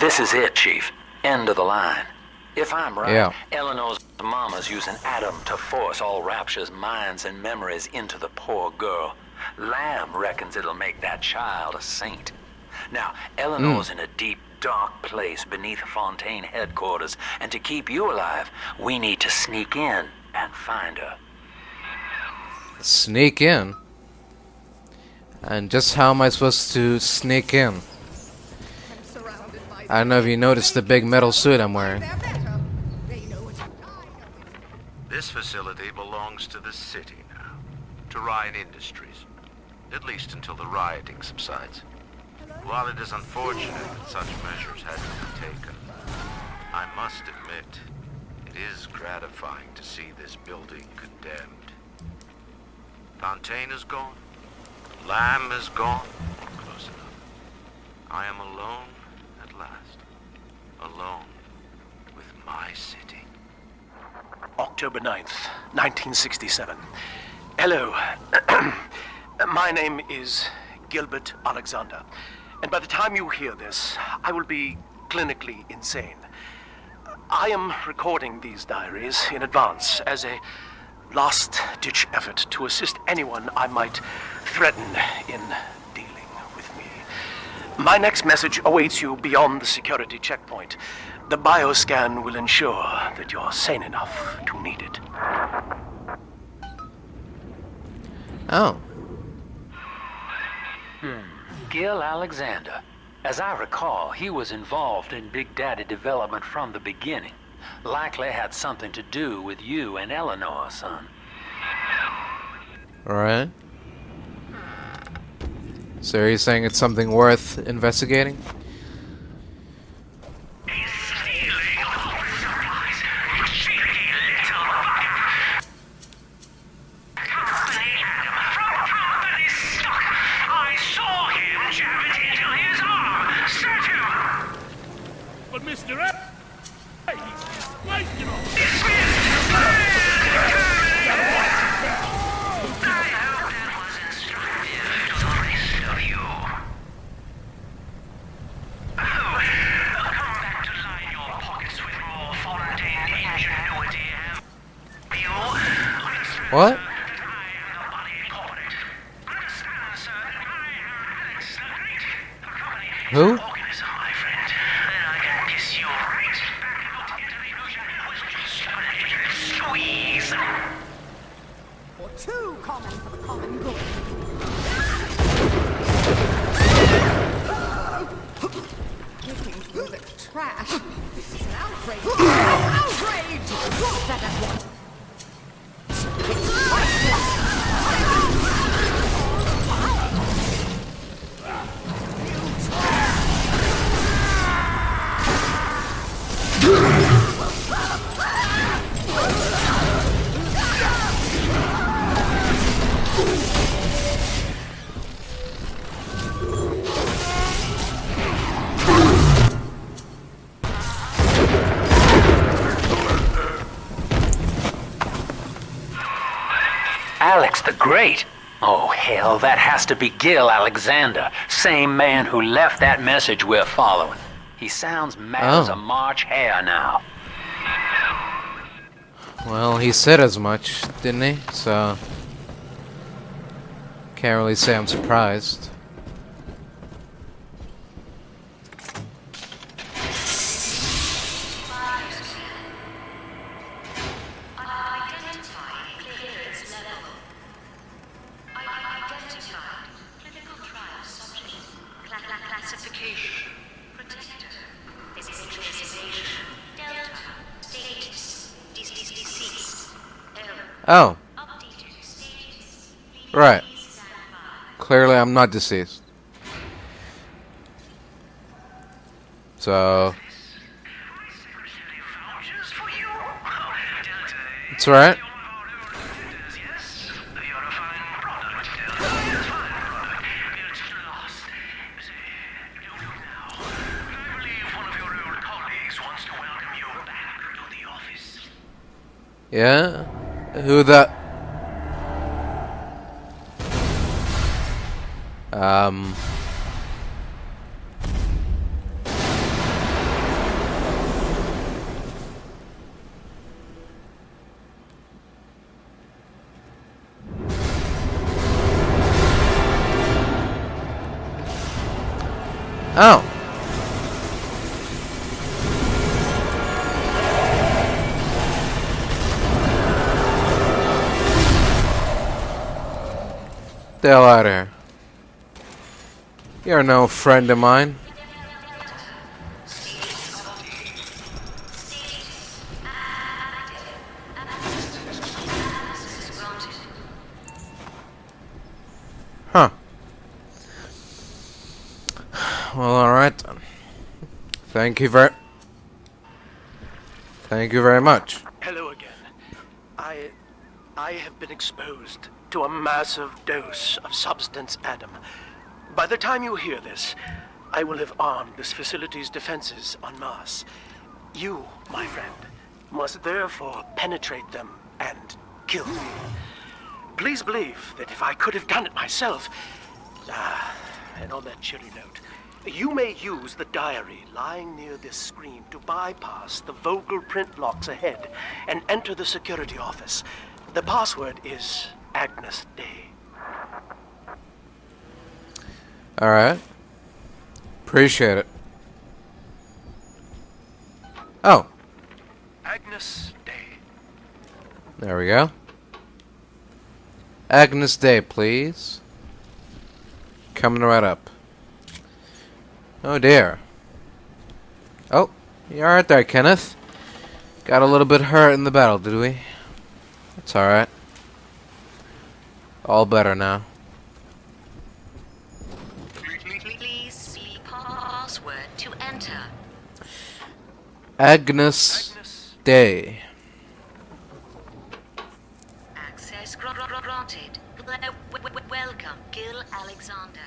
This is it, Chief. End of the line. If I'm right, Yeah. Eleanor's mama's using Adam to force all Rapture's minds and memories into the poor girl. Lamb reckons it'll make that child a saint. Now, Eleanor's in a deep, dark place beneath Fontaine headquarters, and to keep you alive, we need to sneak in and find her. Sneak in? And just how am I supposed to sneak in? I don't know if you noticed the big metal suit I'm wearing. This facility belongs to the city now, to Ryan Industries, at least until the rioting subsides. While it is unfortunate that such measures had to be taken, I must admit, it is gratifying to see this building condemned. Fontaine is gone. Lamb is gone. Close enough. I am alone at last. Alone with my city. October 9th, 1967. Hello. My name is Gilbert Alexander. And by the time you hear this, I will be clinically insane. I am recording these diaries in advance as a last-ditch effort to assist anyone I might threaten in dealing with me. My next message awaits you beyond the security checkpoint. The bioscan will ensure that you're sane enough to need it. Oh. Gil Alexander. As I recall, he was involved in Big Daddy development from the beginning. Likely had something to do with you and Eleanor, son. Alright. So are you saying it's something worth investigating? But Mr. F, he's waking on. What? Who? Too common for the common good. Looking through the trash. This is an outrage. Outrage! Drop that at once. Alex the Great? Oh, hell, that has to be Gil Alexander. Same man who left that message we're following. He sounds mad as a March hare now. Well, he said as much, didn't he? So can't really say I'm surprised. Oh. Right. Clearly I'm not deceased. So it's alright. Yeah? Who the... Oh. The hell out of here. You're no friend of mine. Huh. Well, alright then. Thank you very much. Hello again. I have been exposed to a massive dose of substance Adam. By the time you hear this, I will have armed this facility's defenses en masse. You, my friend, must therefore penetrate them and kill me. Please believe that if I could have done it myself... and on that cheery note, you may use the diary lying near this screen to bypass the Vogel print locks ahead and enter the security office. The password is Agnes Day. Alright. Appreciate it. Oh. Agnes Day. There we go. Agnes Day, please. Coming right up. Oh dear. Oh, you alright there, Kenneth? Got a little bit hurt in the battle, did we? It's alright. All better now. Please speak password to enter. Agnes Day. Access granted. Welcome, Gil Alexander.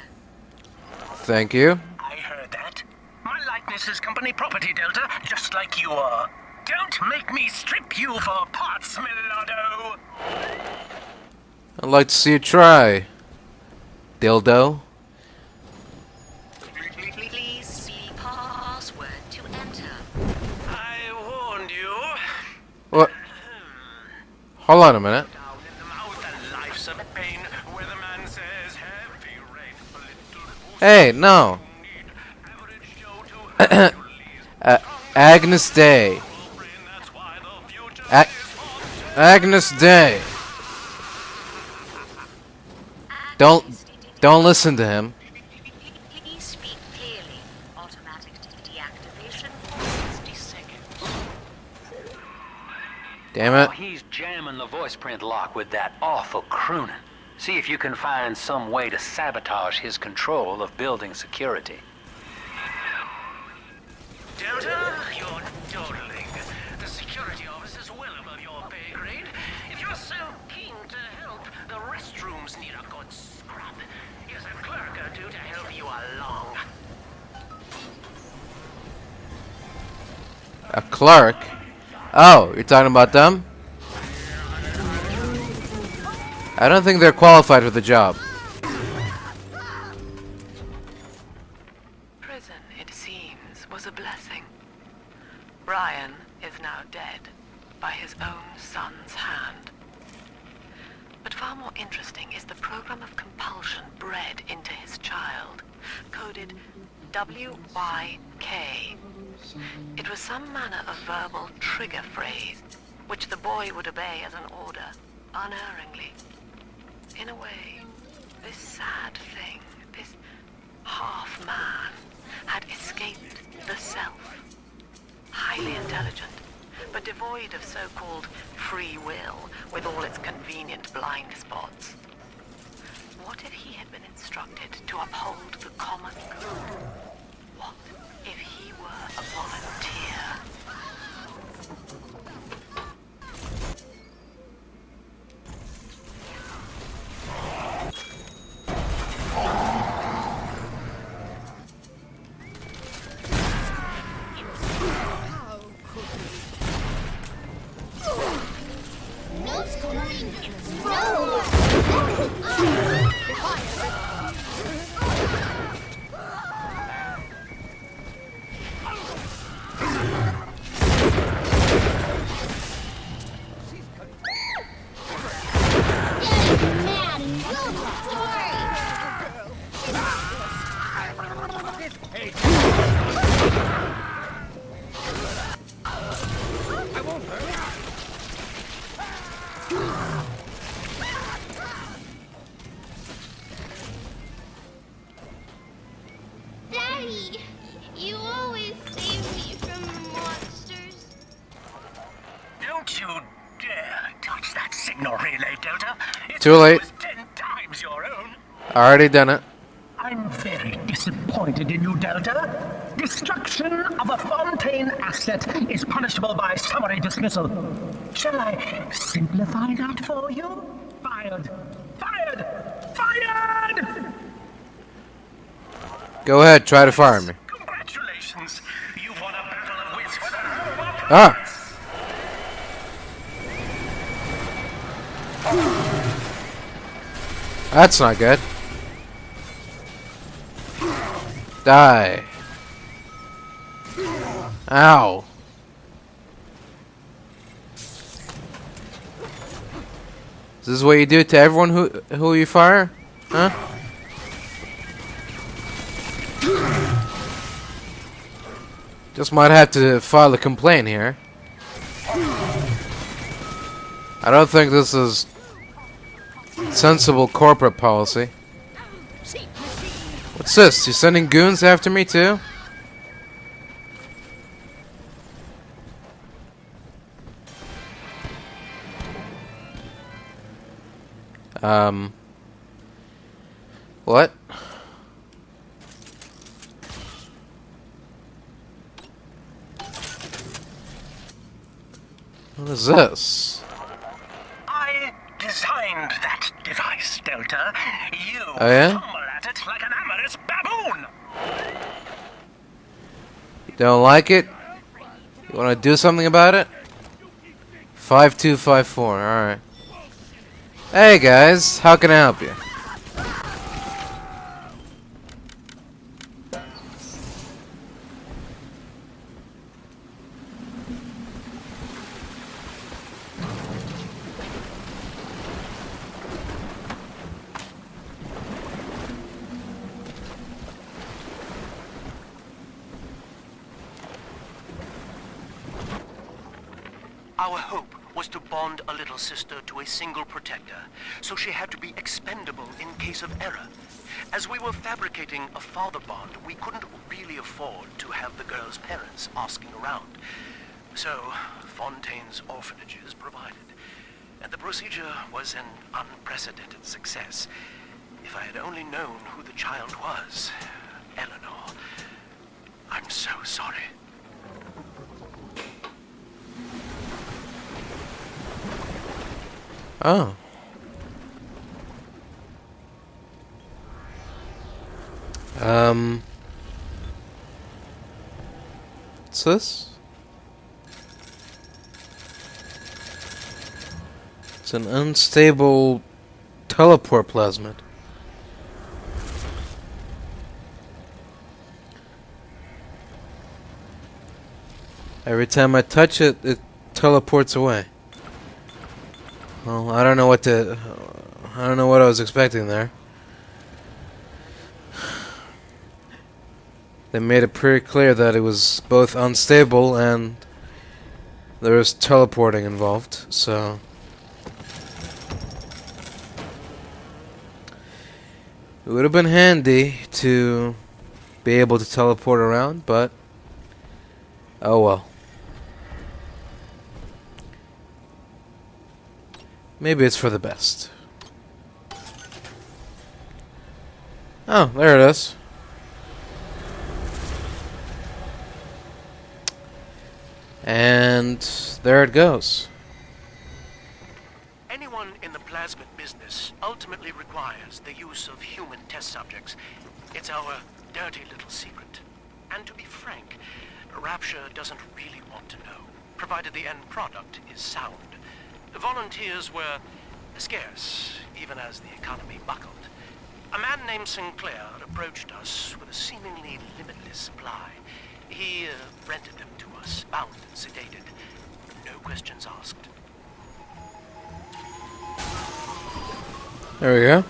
Thank you. I heard that. My likeness is company property, Delta, just like you are. Don't make me strip you for parts, Millardo! I'd like to see you try. Dildo. Please speak password to enter. I warned you. What? Hold on a minute. Down in the mouth and life's a pain, where the man says heavy rain, a little boost Hey, no. need. Average Joe to Agnes Day. brain, that's why the future Agnes Day. Don't listen to him. Please speak clearly. Automatic deactivation for 60 seconds. Damn Oh, it. he's jamming the voice print lock with that awful crooning. See if you can find some way to sabotage his control of building security. Delta, you're dawdling. The security office is well above your pay grade. If you're so keen to help, the restrooms need a good scrub. Here's a clerk or two to help you along. A clerk? Oh, you're talking about them? I don't think they're qualified for the job. Prison, it seems, was a blessing. Brian is now dead by his own son's hand. But far more interesting is the program of compulsion bred into his child, coded WYK. It was some manner of verbal trigger phrase, which the boy would obey as an order, unerringly. In a way, this sad thing, this half-man, had escaped the self. Highly intelligent, but devoid of so-called free will, with all its convenient blind spots. What if he had been instructed to uphold the common good? What if he were a volunteer? How could we? Notes coming. Roll. Too late. was 10 times your own. Already done it. I'm very disappointed in you, Delta. Destruction of a Fontaine asset is punishable by summary dismissal. Shall I simplify that for you? Fired! Fired! Fired! Go ahead, try to fire me. Congratulations! You've won a battle of wits with a robot. Ah! That's not good. Die. Ow. Is this what you do to everyone who you fire? Huh? Just might have to file a complaint here. I don't think this is sensible corporate policy. What's this? You sending goons after me too? What? What is this? I designed that device, Delta. You Oh, yeah? fumble at it like an amorous baboon. You don't like it? You want to do something about it? 5254, alright. Hey guys, how can I help you? Our hope was to bond a little sister to a single protector, so she had to be expendable in case of error. As we were fabricating a father bond, we couldn't really afford to have the girl's parents asking around. So, Fontaine's orphanages provided. And the procedure was an unprecedented success. If I had only known who the child was, Eleanor, I'm so sorry. Oh. What's this? It's an unstable teleport plasmid. Every time I touch it, it teleports away. Well, I don't know what I was expecting there. They made it pretty clear that it was both unstable and there was teleporting involved, so it would have been handy to be able to teleport around, but oh well. Maybe it's for the best. Oh, there it is. And there it goes. Anyone in the plasmid business ultimately requires the use of human test subjects. It's our dirty little secret. And to be frank, Rapture doesn't really want to know, provided the end product is sound. The volunteers were scarce, even as the economy buckled. A man named Sinclair approached us with a seemingly limitless supply. He rented them to us, bound and sedated. No questions asked. There we go.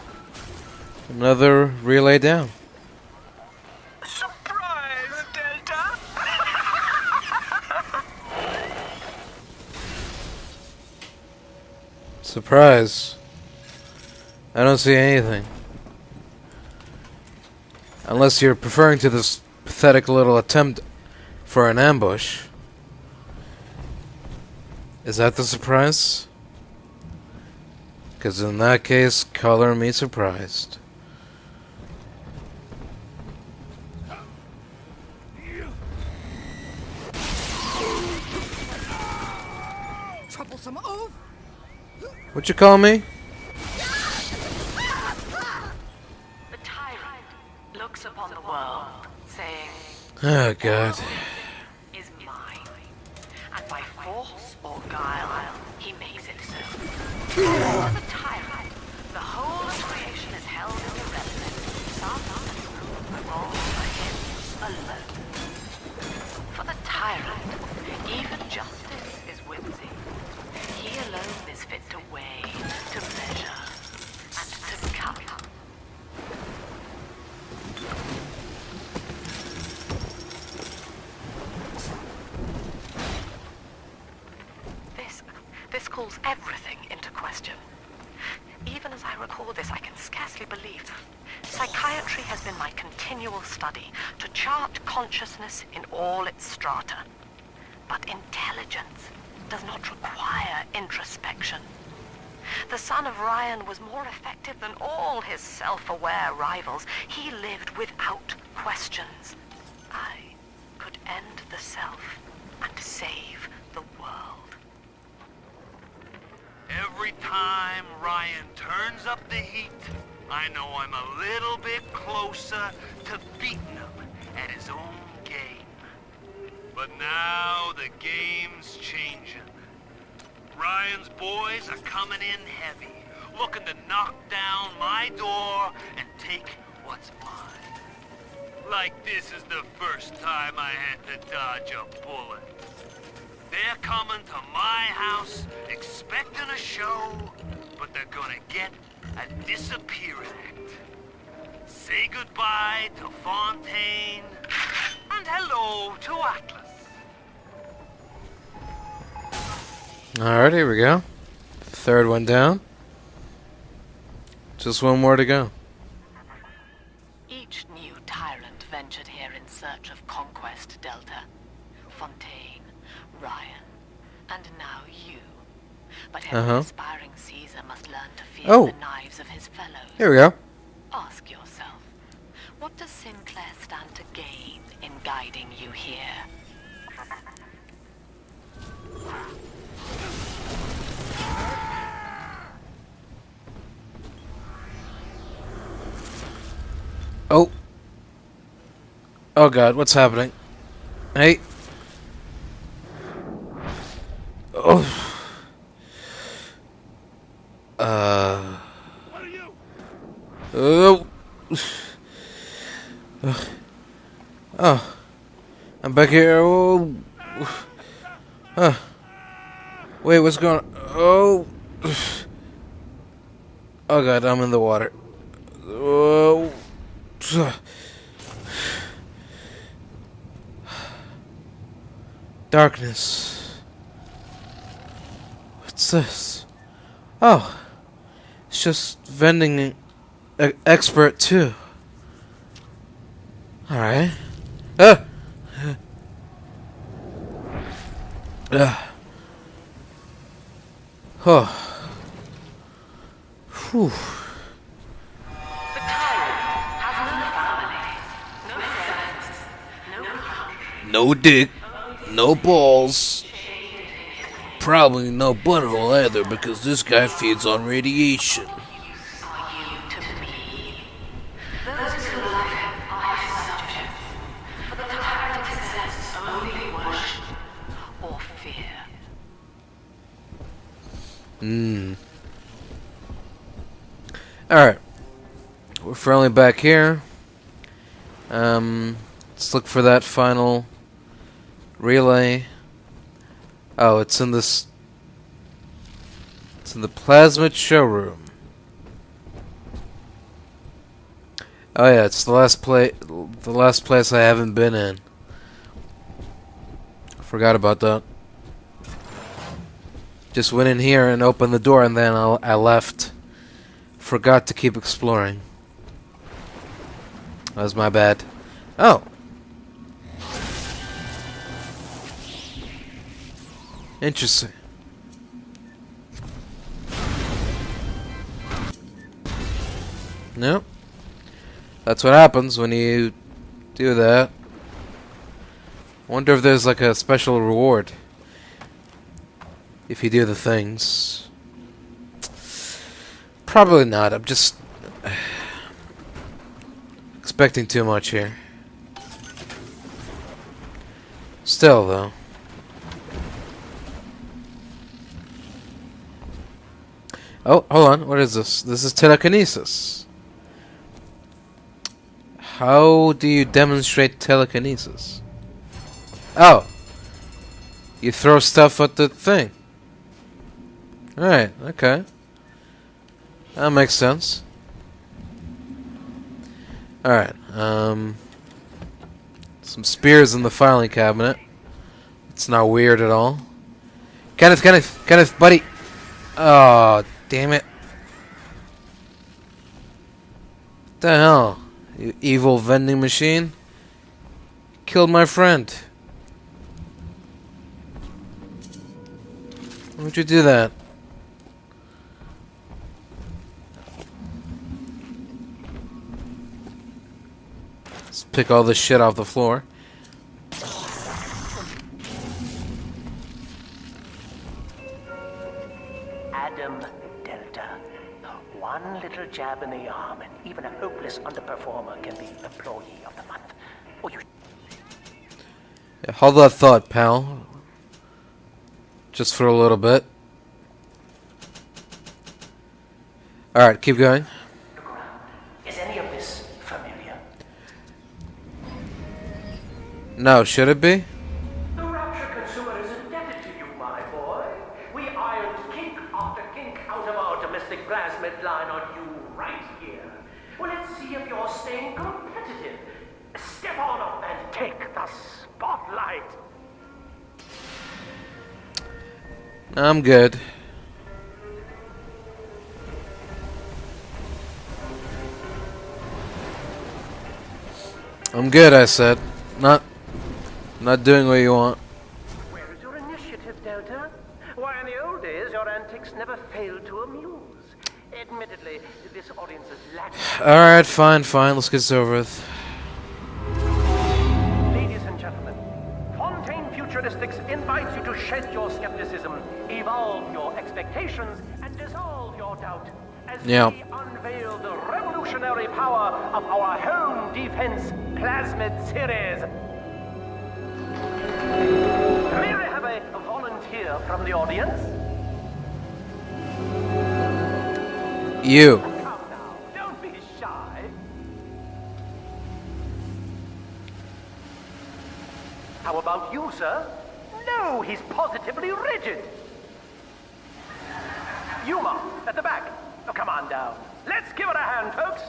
Another relay down. Surprise, Delta! Surprise. I don't see anything. Unless you're referring to this pathetic little attempt for an ambush. Is that the surprise? 'Cause in that case, color me surprised. Troublesome oaf! What you call me? The tyrant looks upon the world, saying, Oh, God. is mine. And by force or guile, he makes it so. To the tyrant, the whole of creation is held in irrelevance. Some all for him alone. For the tyrant, even justice is whimsy. He alone is fit to weigh, to measure, and to cut. This calls everything into question. Even as I record this, I can scarcely believe. Psychiatry has been my continual study to chart consciousness in all its strata. But intelligence does not require introspection. The son of Ryan was more effective than all his self-aware rivals. He lived without questions. I could end the self and save the world. Every time Ryan turns up the heat, I know I'm a little bit closer to beating him at his own game. But now the game's changing. Ryan's boys are coming in heavy, looking to knock down my door and take what's mine. Like this is the first time I had to dodge a bullet. They're coming to my house, expecting a show, but they're gonna get a disappearing act. Say goodbye to Fontaine, and hello to Atlas. Alright, here we go. Third one down. Just one more to go. Each new tyrant ventured here in search of conquest, Delta. Fontaine, Ryan, and now you. But every aspiring Caesar must learn to fear the knives of his fellows. Here we go. Ask yourself, what does Sinclair stand to gain in guiding you here? Oh. Oh, God, what's happening? Hey. Oh. What are you? Oh. Oh. I'm back here. Oh. Wait, what's going on? Oh. Oh, God, I'm in the water. Oh. Darkness. What's this? Oh. It's just vending expert too. Alright. Oh. Whew. The tyrant has no family, no friends, no country. No dick. No balls. Probably no butthole either, because this guy feeds on radiation. Are you to me? Those who love him are his subjects, for the tyrant accepts only worship or fear. Alright. We're finally back here. Let's look for that final relay. Oh, it's in this. It's in the plasmid showroom. Oh yeah, it's the last place I haven't been in. Forgot about that. Just went in here and opened the door, and then I left. Forgot to keep exploring. That was my bad. Oh. Interesting. Nope. That's what happens when you do that. Wonder if there's like a special reward if you do the things. Probably not. I'm just expecting too much here. Still, though. Oh, hold on. What is this? This is telekinesis. How do you demonstrate telekinesis? Oh. You throw stuff at the thing. Alright, okay. That makes sense. Alright, some spears in the filing cabinet. It's not weird at all. Kenneth, buddy! Oh, damn it. What the hell? You evil vending machine. Killed my friend. Why would you do that? Let's pick all this shit off the floor. Adam Delta. One little jab in the arm, and even a hopeless underperformer can be Employee of the Month. Or you... Yeah, hold that thought, pal. Just for a little bit. Alright, keep going. Is any of this familiar? No, should it be? The Rapture consumer is indebted to you, my boy. We ironed kink after kink out of our domestic plasmid line on you right here. Well, let's see if you're staying competitive. Step on up and take the spotlight. I'm good. I'm good, I said. Not doing what you want. Where is your initiative, Delta? Why, in the old days, your antics never failed to amuse. Admittedly, this audience is lacking. Alright, fine. Let's get this over with. Ladies and gentlemen, Fontaine Futuristics invites you to shed your skepticism, evolve your expectations, and dissolve your doubt as we unveil the revolutionary power of our home defense plasmid series. May I have a volunteer from the audience? You. Come now, don't be shy. How about you, sir? No, he's positively rigid. Yuma, at the back. Oh, come on down. Let's give it a hand, folks.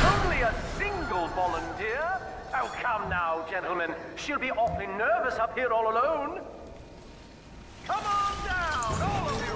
Only a single volunteer? Oh, come now, gentlemen. She'll be awfully nervous up here all alone. Come on down, all of you.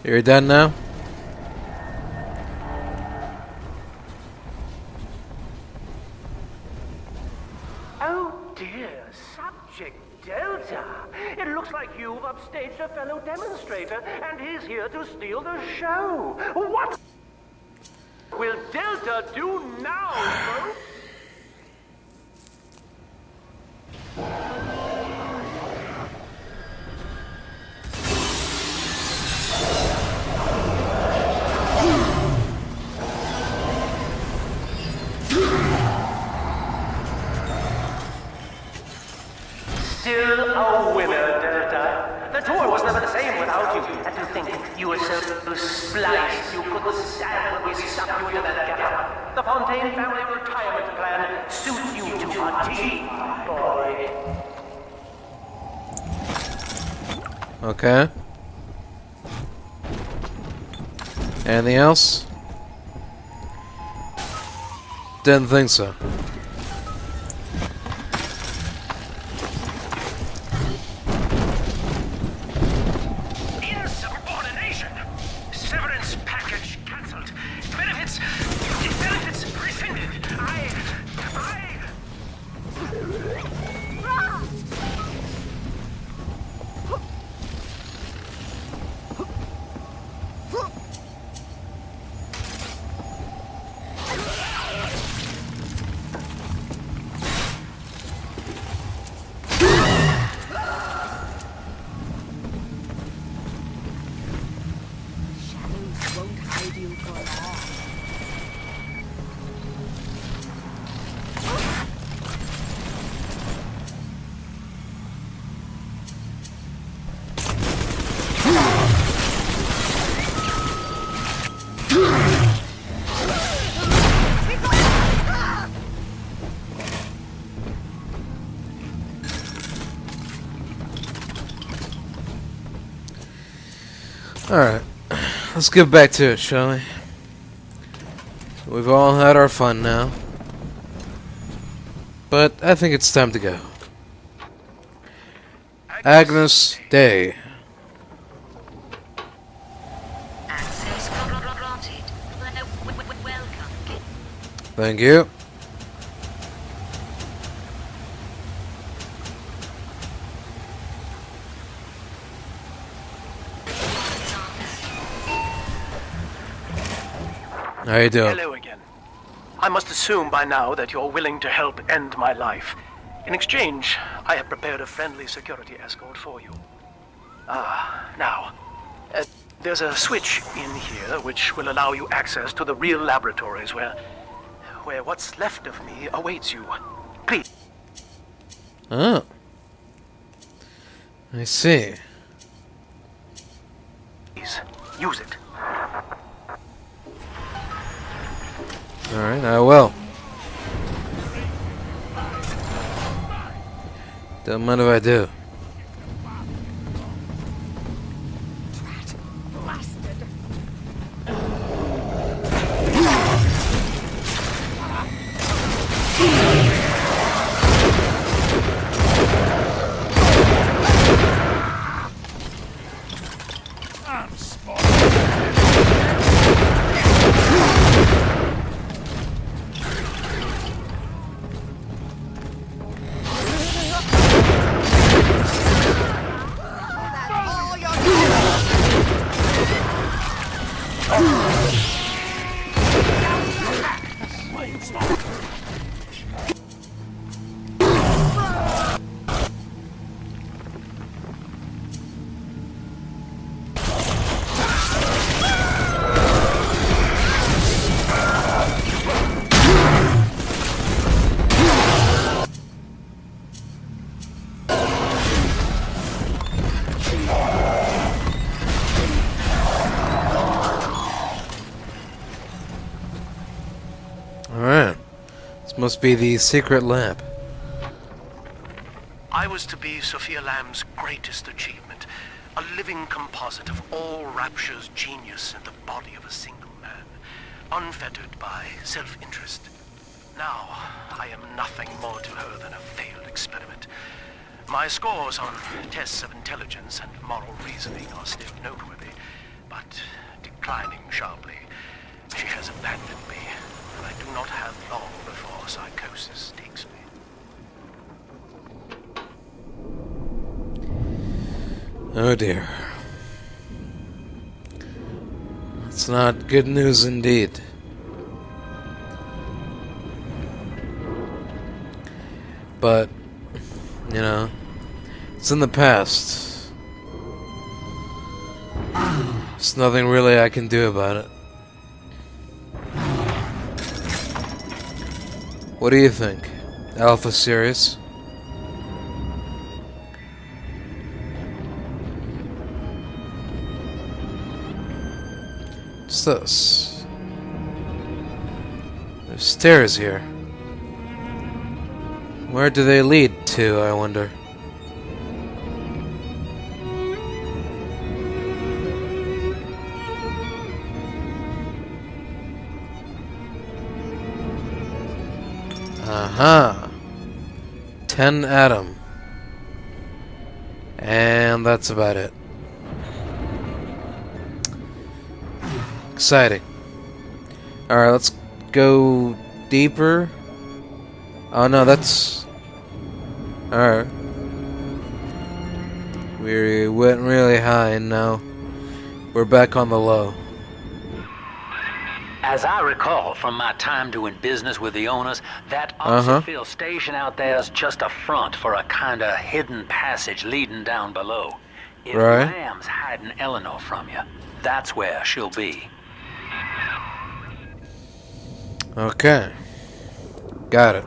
You're done now? Oh dear, Subject Delta. It looks like you've upstaged a fellow demonstrator, and he's here to steal the show. What will Delta do now, folks? Still a winner, Delta. The tour was never the same without you. And to think you were so spliced you couldn't stand when we stuck you into that gap. The Fontaine family retirement plan suits you to a T, boy. Okay. Anything else? Didn't think so. Insubordination. Severance package cancelled. Benefits rescinded. Shadows won't hide you for long. Alright. Let's get back to it, shall we? We've all had our fun now. But I think it's time to go. Agnes Day. Access granted. Welcome. Thank you. How you doing? Hello again. I must assume by now that you're willing to help end my life. In exchange, I have prepared a friendly security escort for you. Now, there's a switch in here which will allow you access to the real laboratories where what's left of me awaits you. Please. Oh. I see. Please, use it. Alright, I will. Don't mind if I do. Blasted. I'm spot. Alright. This must be the secret lab. I was to be Sophia Lamb's greatest achievement, a living composite of all Rapture's genius in the body of a single man, unfettered by self-interest. Now, I am nothing more to her than a failed experiment. My scores on tests of intelligence and moral reasoning are still noteworthy, but declining sharply. She has abandoned me, and I do not have long before psychosis takes me. Oh dear. It's not good news indeed. But, you know, it's in the past. There's nothing really I can do about it. What do you think? Alpha serious? What's this? There's stairs here. Where do they lead to, I wonder? Aha! 10 Adam. And that's about it. Exciting. Alright, let's go deeper. Oh no, that's... Alright. We went really high and now we're back on the low. As I recall from my time doing business with the owners, that Oxenfield station out there is just a front for a kind of hidden passage leading down below. If Lamb's hiding Eleanor from you, that's where she'll be. Okay. Got it.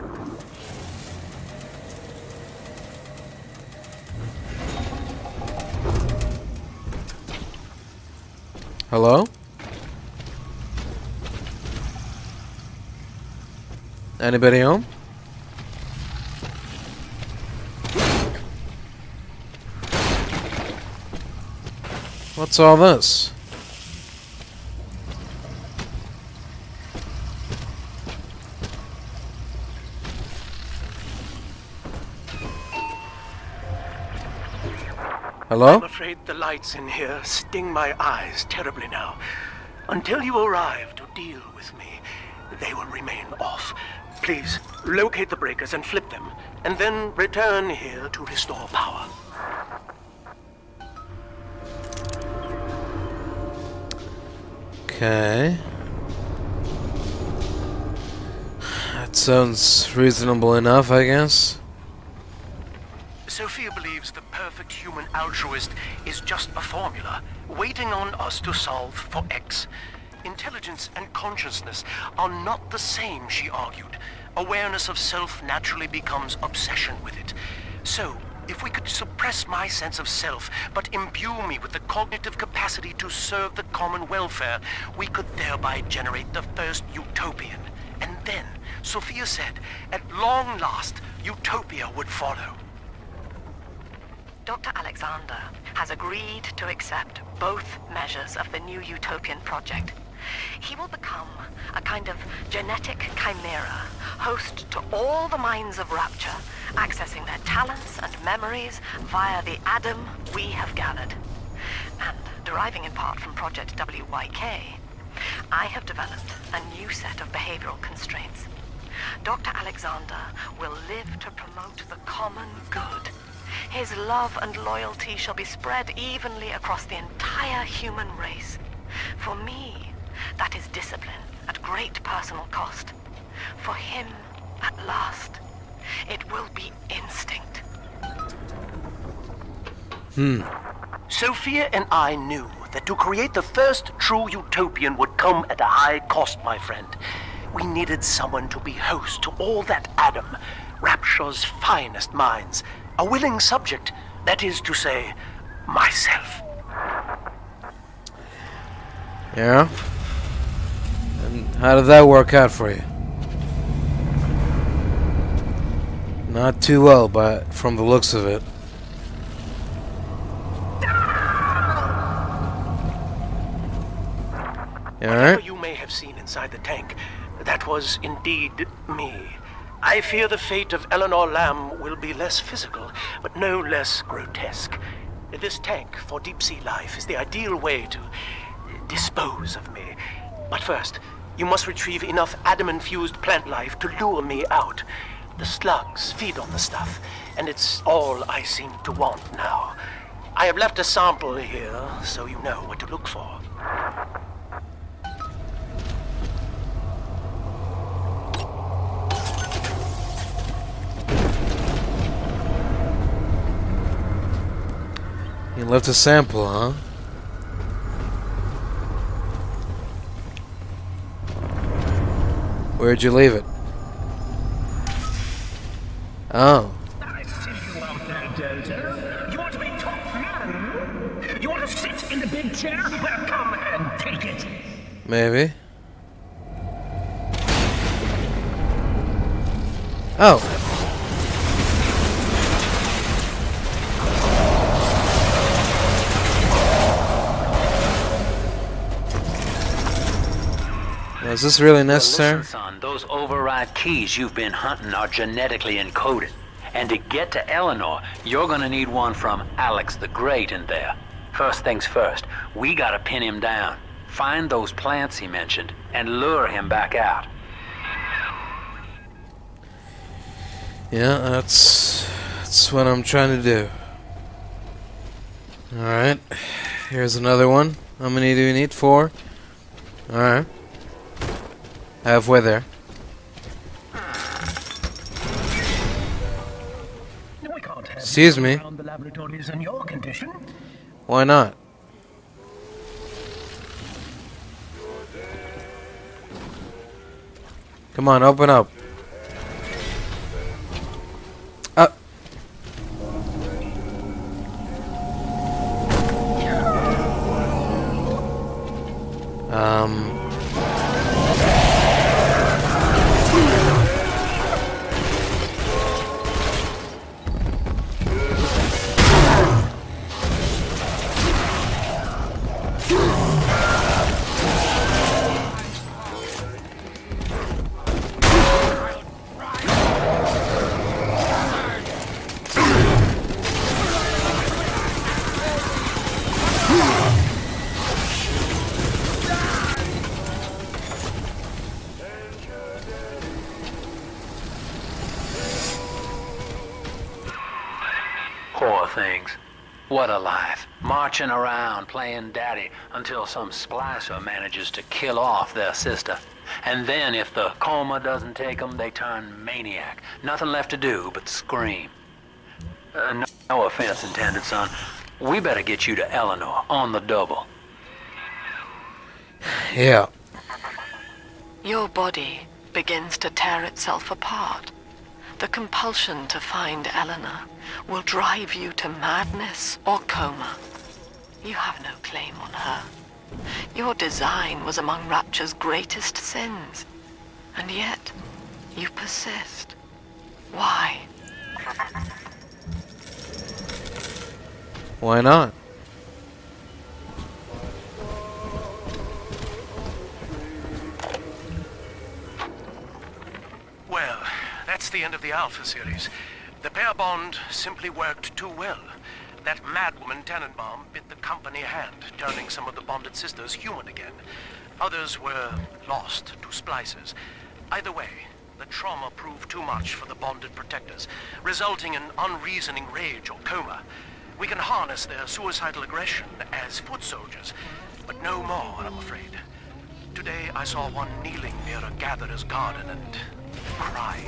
Hello? Anybody home? What's all this? Hello? I'm afraid the lights in here sting my eyes terribly now. Until you arrive to deal with me, they will remain off. Please, locate the breakers and flip them, and then return here to restore power. Okay. That sounds reasonable enough, I guess. Sophia believes the perfect human altruist is just a formula, waiting on us to solve for X. Intelligence and consciousness are not the same, she argued. Awareness of self naturally becomes obsession with it. So, if we could suppress my sense of self, but imbue me with the cognitive capacity to serve the common welfare, we could thereby generate the first utopian. And then, Sophia said, at long last, utopia would follow. Dr. Alexander has agreed to accept both measures of the new utopian project. He will become a kind of genetic chimera, host to all the minds of Rapture, accessing their talents and memories via the Adam we have gathered. And deriving in part from Project WYK, I have developed a new set of behavioral constraints. Dr. Alexander will live to promote the common good. His love and loyalty shall be spread evenly across the entire human race. For me, that is discipline at great personal cost. For him, at last, it will be instinct. Sophia and I knew that to create the first true utopian would come at a high cost, my friend. We needed someone to be host to all that Adam, Rapture's finest minds. A willing subject, that is to say, myself. Yeah? And how did that work out for you? Not too well, but from the looks of it. Whatever you may have seen inside the tank, that was indeed me. I fear the fate of Eleanor Lamb will be less physical, but no less grotesque. This tank for deep-sea life is the ideal way to dispose of me. But first, you must retrieve enough Adam-infused plant life to lure me out. The slugs feed on the stuff, and it's all I seem to want now. I have left a sample here, so you know what to look for. You left a sample, huh? Where'd you leave it? Oh. I see you out there, Delta. You want to be top man? You want to sit in the big chair? Well, come and take it. Maybe. Oh. Is this really necessary? Listen, son, those override keys you've been hunting are genetically encoded. And to get to Eleanor, you're gonna need one from Alex the Great in there. First things first, we gotta pin him down. Find those plants he mentioned, and lure him back out. Yeah, that's what I'm trying to do. Alright. Here's another one. How many do we need? 4? Alright. Halfway there. We can't have Excuse me. around the laboratories in your condition. Why not? Come on, open up. Poor things. What a life. Marching around, playing daddy, until some splicer manages to kill off their sister. And then if the coma doesn't take them, they turn maniac. Nothing left to do but scream. No offense intended, son. We better get you to Eleanor, on the double. Yeah. Your body begins to tear itself apart. The compulsion to find Eleanor will drive you to madness or coma. You have no claim on her. Your design was among Rapture's greatest sins. And yet, you persist. Why? Why not? Well, that's the end of the Alpha series. The pair bond simply worked too well. That madwoman Tannenbaum bit the company hand, turning some of the bonded sisters human again. Others were lost to splicers. Either way, the trauma proved too much for the bonded protectors, resulting in unreasoning rage or coma. We can harness their suicidal aggression as foot soldiers, but no more, I'm afraid. Today I saw one kneeling near a gatherer's garden and cried.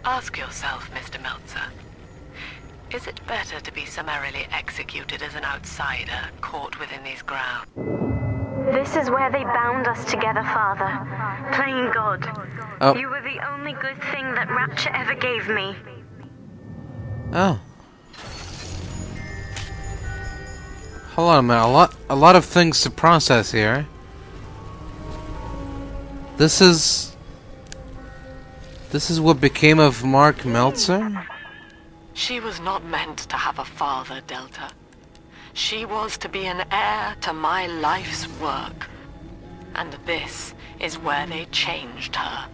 Ask yourself, Mr. Meltzer, is it better to be summarily executed as an outsider caught within these grounds? This is where they bound us together, Father. Playing God. Oh. You were the only good thing that Rapture ever gave me. Oh. Hold on a minute. A lot of things to process here. This is what became of Mark Meltzer? She was not meant to have a father, Delta. She was to be an heir to my life's work. And this is where they changed her,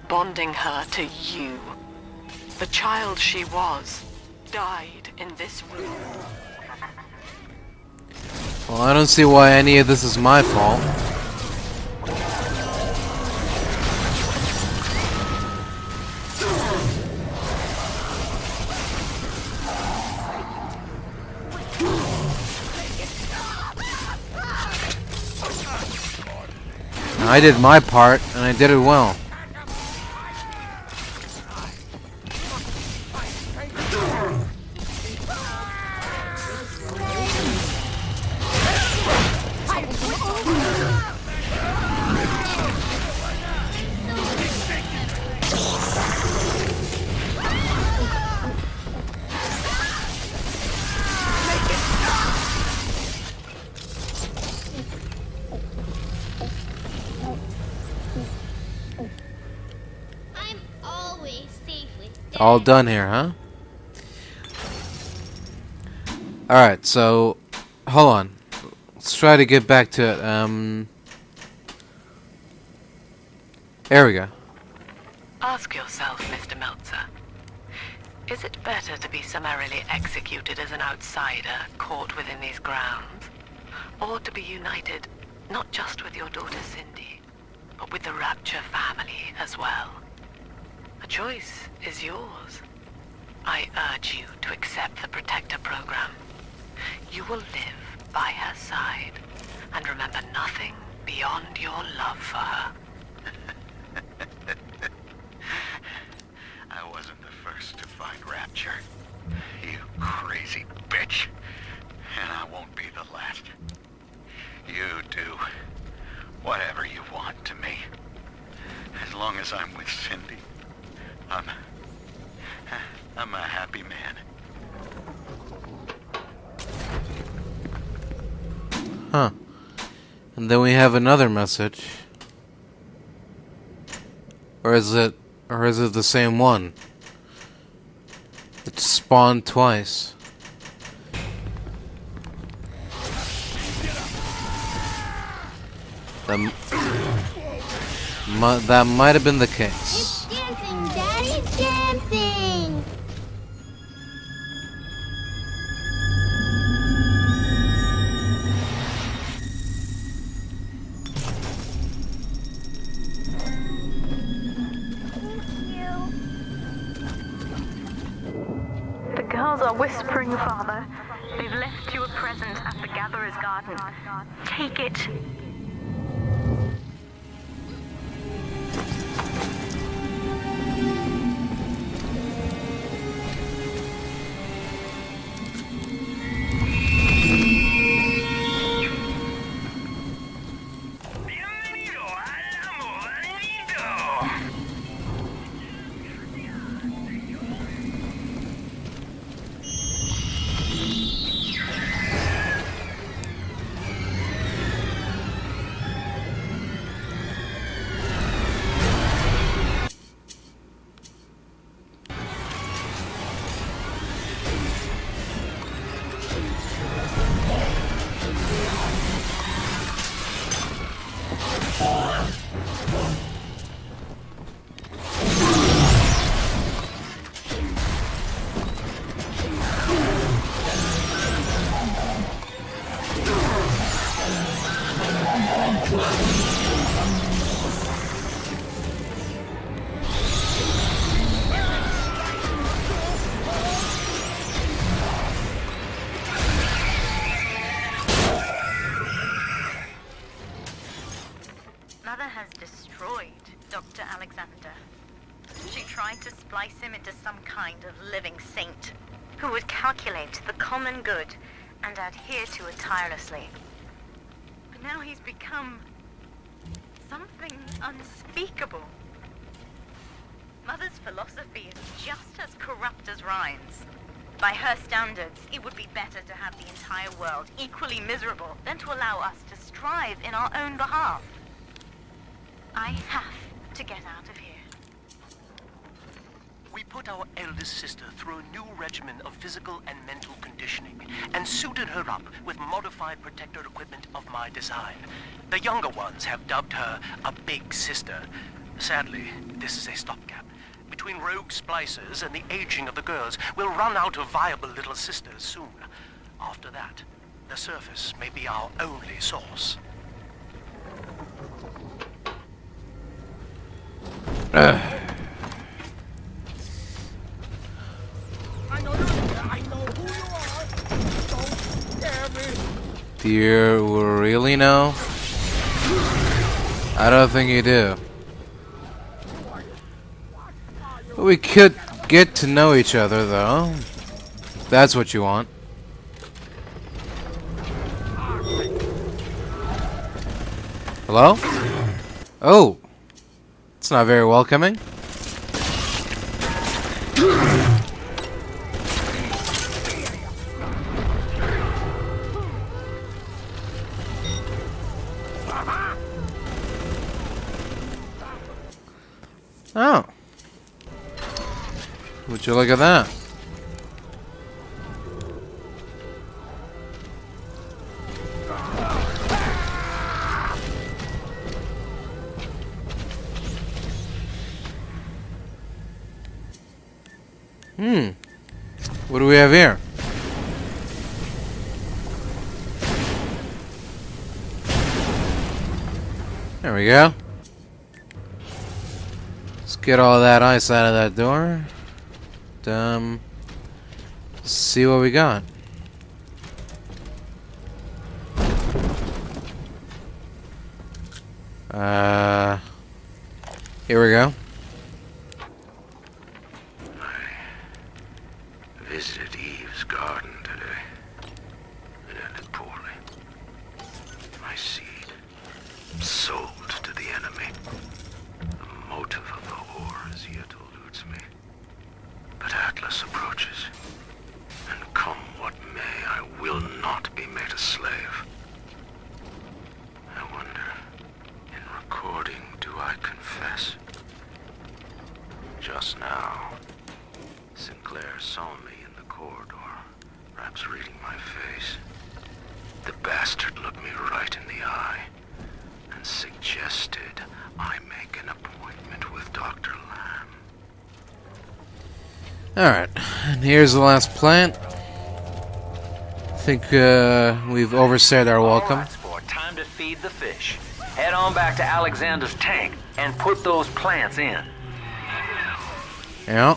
bonding her to you. The child she was died in this room. Well, I don't see why any of this is my fault. I did my part, and I did it well. All done here, huh? Alright, so hold on. Let's try to get back to it. There we go. Ask yourself, Mr. Meltzer. Is it better to be summarily executed as an outsider caught within these grounds? Or to be united, not just with your daughter Cindy, but with the Rapture family as well? The choice is yours. I urge you to accept the Protector program. You will live by her side and remember nothing beyond your love for her. I wasn't the first to find Rapture. You crazy bitch. And I won't be the last. You do whatever you want to me. As long as I'm with Cindy, I'm a happy man. Huh. And then we have another message. Or is it the same one? It spawned twice. That might have been the case. It's dancing, Daddy's dancing! The girls are whispering, Father. They've left you a present at the Gatherer's Garden. Take it. Mother has destroyed Dr. Alexander. She tried to splice him into some kind of living saint who would calculate the common good and adhere to it tirelessly. But now he's become something unspeakable. Mother's philosophy is just as corrupt as Ryan's. By her standards, it would be better to have the entire world equally miserable than to allow us to strive in our own behalf. I have to get out of here. We put our eldest sister through a new regimen of physical and mental conditioning and suited her up with modified protector equipment of my design. The younger ones have dubbed her a big sister. Sadly, this is a stopgap. Between rogue splicers and the aging of the girls, we'll run out of viable little sisters soon. After that, the surface may be our only source. I know who you are. Don't scare me. Do you really know? I don't think you do. We could get to know each other, though. That's what you want. Hello? Oh! It's not very welcoming. Oh. Would you look at that? What do we have here? There we go. Let's get all that ice out of that door. See what we got. Here we go. I visited Eve's garden today. It ended poorly. My seed, sold to the enemy. The motive of the war as yet eludes me. But Atlas approaches. And come what may, I will not be made a slave. I wonder, in recording, do I confess? Just now, Sinclair saw me in the corridor, perhaps reading my face. The bastard looked me right in the eye and suggested I make an appointment with Dr. Lamb. Alright, and here's the last plant. I think we've overstayed our welcome. All right, sport. Time to feed the fish. Head on back to Alexander's tank and put those plants in. Yeah.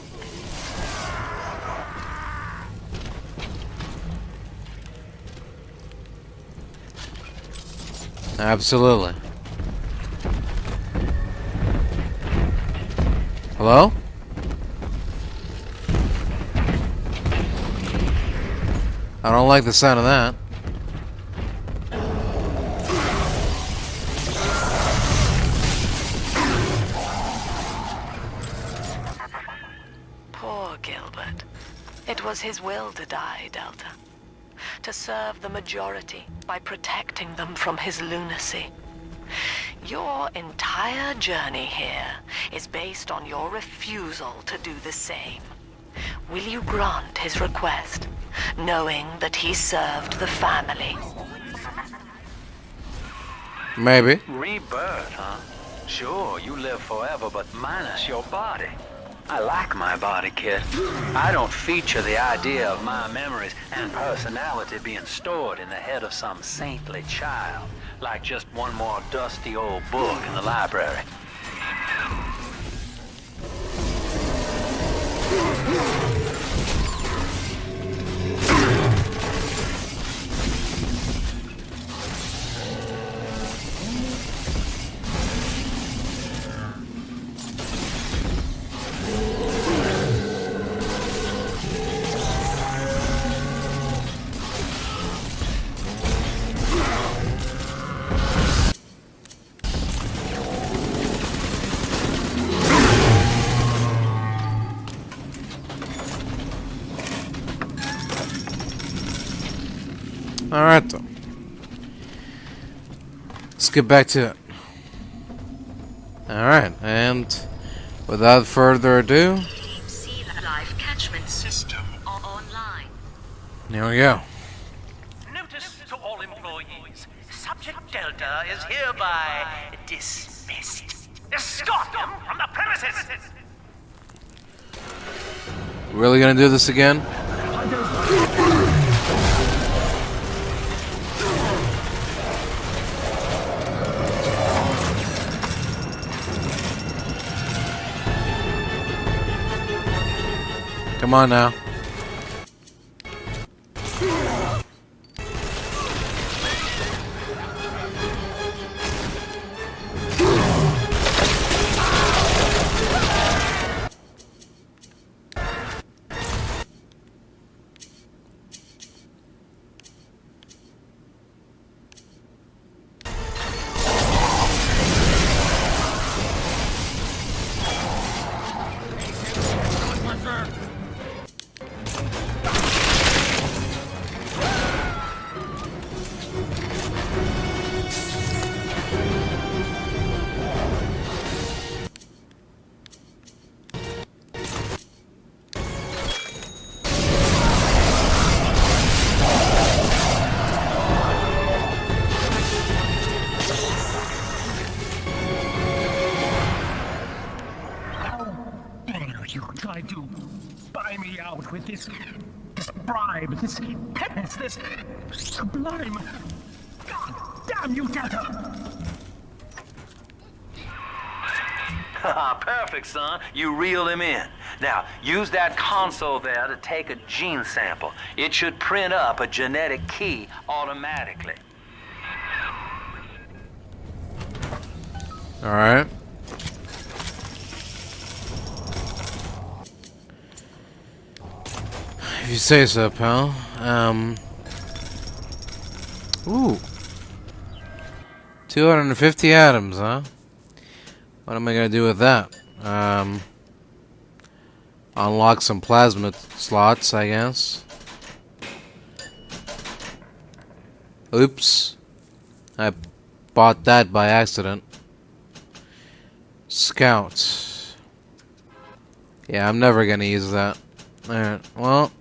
Absolutely. Hello? I don't like the sound of that. Poor Gilbert. It was his will to die, Delta. To serve the majority by protecting them from his lunacy. Your entire journey here is based on your refusal to do the same. Will you grant his request, knowing that he served the family? Maybe. Rebirth, huh? Sure, you live forever, but minus your body. I like my body, kid. I don't feature the idea of my memories and personality being stored in the head of some saintly child, like just one more dusty old book in the library. Alright, though. Let's get back to it. Alright, and without further ado, Sea life catchment system online. here we go. Notice to all employees. Subject Delta is hereby dismissed. Escort him from the premises! Really gonna do this again? Come on now. with this bribe, this penance, this sublime... God damn you, Delta! Perfect, son. You reeled him in. Now, use that console there to take a gene sample. It should print up a genetic key automatically. Alright. If you say so, pal. Ooh. 250 atoms, huh? What am I gonna do with that? Unlock some plasma slots, I guess. Oops. I bought that by accident. Scout. Yeah, I'm never gonna use that. Alright, well.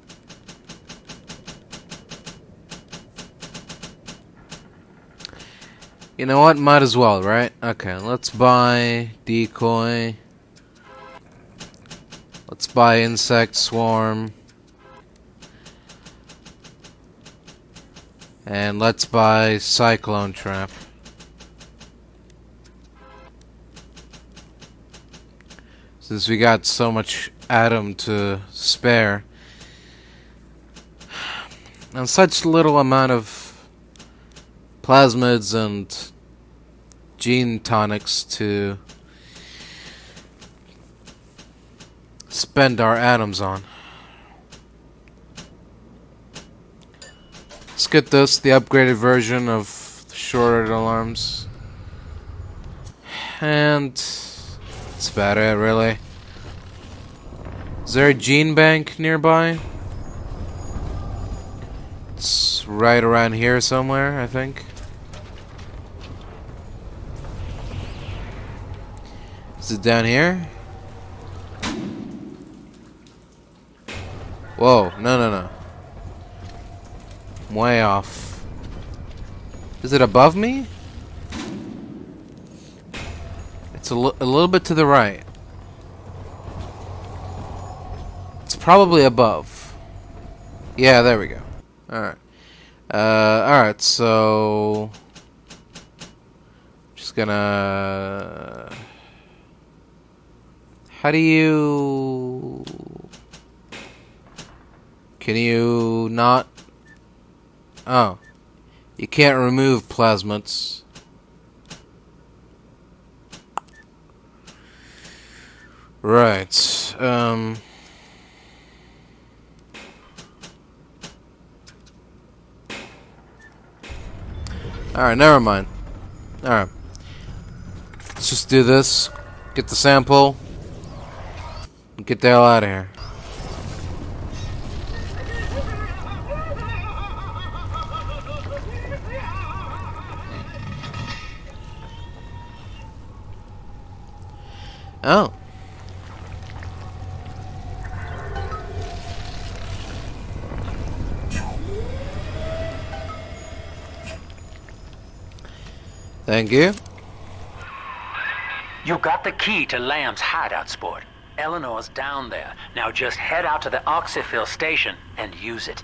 You know what? Might as well, right? Okay, let's buy decoy. Let's buy insect swarm. And let's buy cyclone trap. Since we got so much atom to spare. And such little amount of plasmids and gene tonics to spend our atoms on. Let's get this, the upgraded version of the shorted alarms. And that's about it, really. Is there a gene bank nearby? It's right around here somewhere, I think. Is it down here? Whoa, no. I'm way off. Is it above me? It's a little bit to the right. It's probably above. Yeah, there we go. Alright. Alright, so... Just gonna... How do you... Can you not... Oh. You can't remove plasmids. Right. Alright, never mind. Alright. Let's just do this. Get the sample. And get the hell out of here. Oh. Thank you. You got the key to Lamb's hideout, sport. Eleanor's down there. Now just head out to the oxyfill station and use it.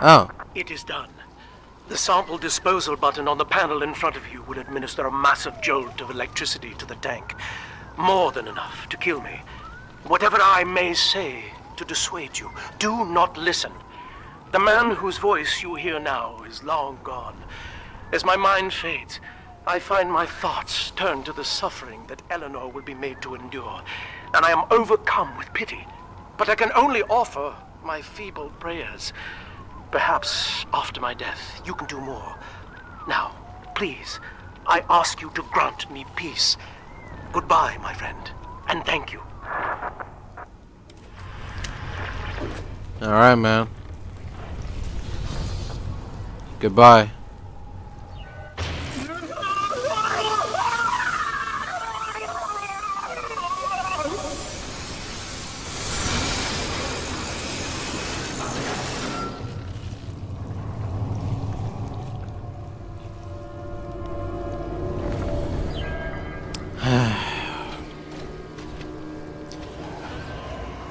Oh. It is done. The sample disposal button on the panel in front of you will administer a massive jolt of electricity to the tank. More than enough to kill me. Whatever I may say to dissuade you, do not listen. The man whose voice you hear now is long gone. As my mind fades, I find my thoughts turn to the suffering that Eleanor will be made to endure, and I am overcome with pity. But I can only offer my feeble prayers. Perhaps after my death, you can do more. Now, please, I ask you to grant me peace. Goodbye, my friend, and thank you. Alright, man. Goodbye.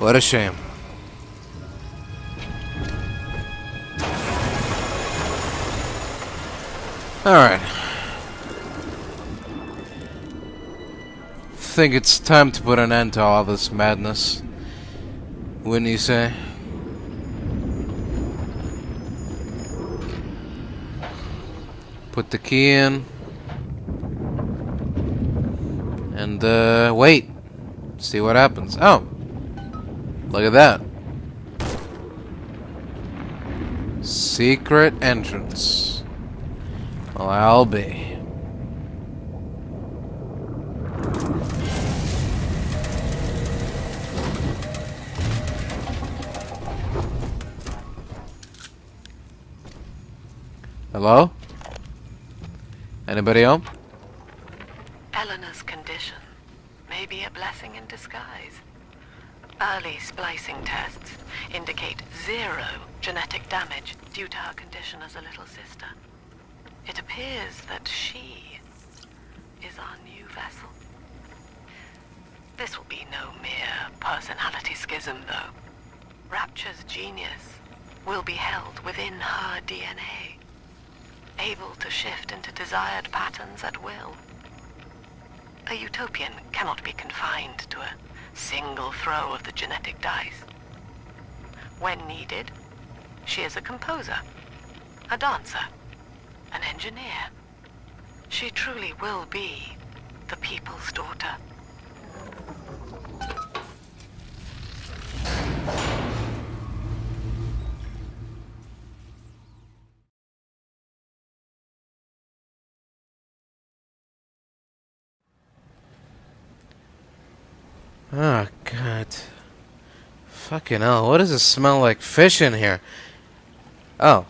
What a shame. Alright. Think it's time to put an end to all this madness. Wouldn't you say? Put the key in. And, wait. See what happens. Oh! Look at that. Secret entrance. Well, I'll be. Hello? Anybody home? Eleanor's condition may be a blessing in disguise. Early splicing tests indicate 0 genetic damage due to her condition as a little sister. It appears that she is our new vessel. This will be no mere personality schism, though. Rapture's genius will be held within her DNA, able to shift into desired patterns at will. A utopian cannot be confined to a single throw of the genetic dice. When needed, she is a composer, a dancer, an engineer. She truly will be the people's daughter. Oh, God. Fucking hell, what does it smell like fish in here? Oh.